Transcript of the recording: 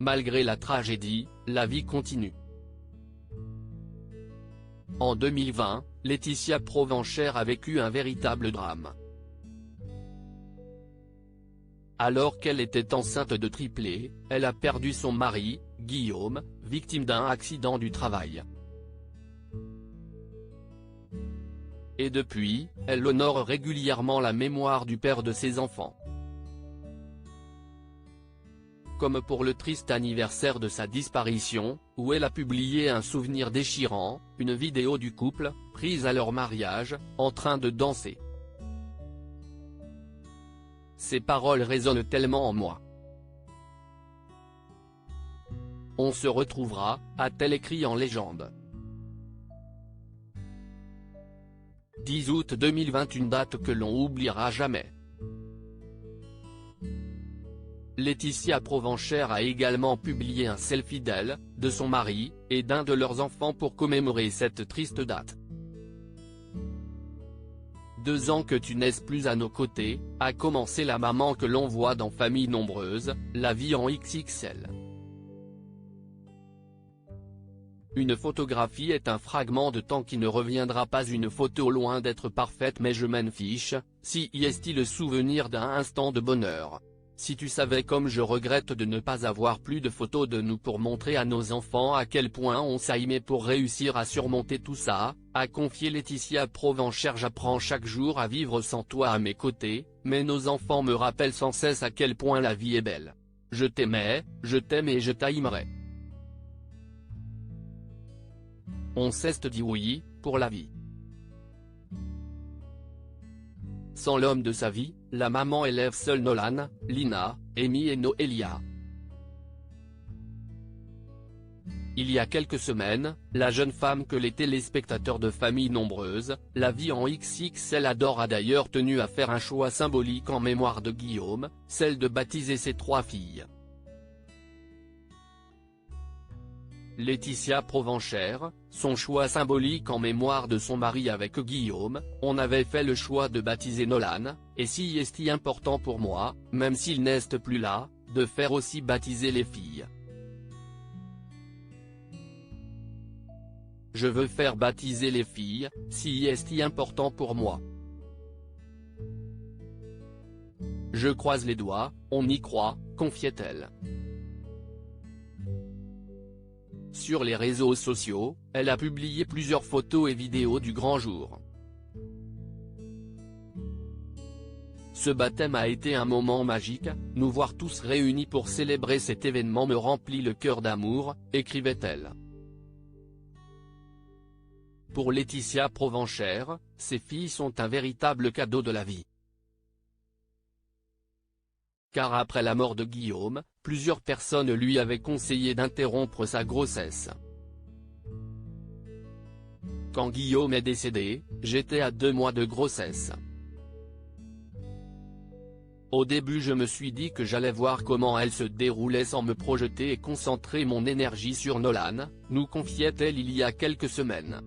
malgré la tragédie, la vie continue. En 2020, Laetitia Provencher a vécu un véritable drame. Alors qu'elle était enceinte de triplés, elle a perdu son mari, Guillaume, victime d'un accident du travail. Et depuis, elle honore régulièrement la mémoire du père de ses enfants. Comme pour le triste anniversaire de sa disparition, où elle a publié un souvenir déchirant, une vidéo du couple, prise à leur mariage, en train de danser. Ces paroles résonnent tellement en moi. On se retrouvera, a-t-elle écrit en légende. 10 août 2020, une date que l'on oubliera jamais. Laetitia Provencher a également publié un selfie d'elle, de son mari, et d'un de leurs enfants pour commémorer cette triste date. 2 ans que tu n'es plus à nos côtés, a commencé la maman que l'on voit dans Famille nombreuse, la vie en XXL. Une photographie est un fragment de temps qui ne reviendra pas, une photo loin d'être parfaite, mais je m'en fiche, si y est-il le souvenir d'un instant de bonheur. Si tu savais comme je regrette de ne pas avoir plus de photos de nous pour montrer à nos enfants à quel point on s'aimait pour réussir à surmonter tout ça, a confié Laetitia Provencher. J'apprends chaque jour à vivre sans toi à mes côtés, mais nos enfants me rappellent sans cesse à quel point la vie est belle. Je t'aimais, je t'aime et je t'aimerai. On s'est dit oui, pour la vie. Sans l'homme de sa vie, la maman élève seule Nolan, Lina, Amy et Noélia. Il y a quelques semaines, la jeune femme que les téléspectateurs de Famille nombreuse, la vie en XXL adore, a d'ailleurs tenu à faire un choix symbolique en mémoire de Guillaume, celle de baptiser ses 3 filles. Laetitia Provencher, son choix symbolique en mémoire de son mari avec Guillaume, on avait fait le choix de baptiser Nolan, et si est important pour moi, même s'il n'est plus là, de faire aussi baptiser les filles. Je veux faire baptiser les filles, si est important pour moi. Je croise les doigts, on y croit, confiait-elle. Sur les réseaux sociaux, elle a publié plusieurs photos et vidéos du grand jour. Ce baptême a été un moment magique, nous voir tous réunis pour célébrer cet événement me remplit le cœur d'amour, écrivait-elle. Pour Laetitia Provencher, ses filles sont un véritable cadeau de la vie. Car après la mort de Guillaume, plusieurs personnes lui avaient conseillé d'interrompre sa grossesse. Quand Guillaume est décédé, j'étais à 2 mois de grossesse. Au début je me suis dit que j'allais voir comment elle se déroulait sans me projeter et concentrer mon énergie sur Nolan, nous confiait-elle il y a quelques semaines.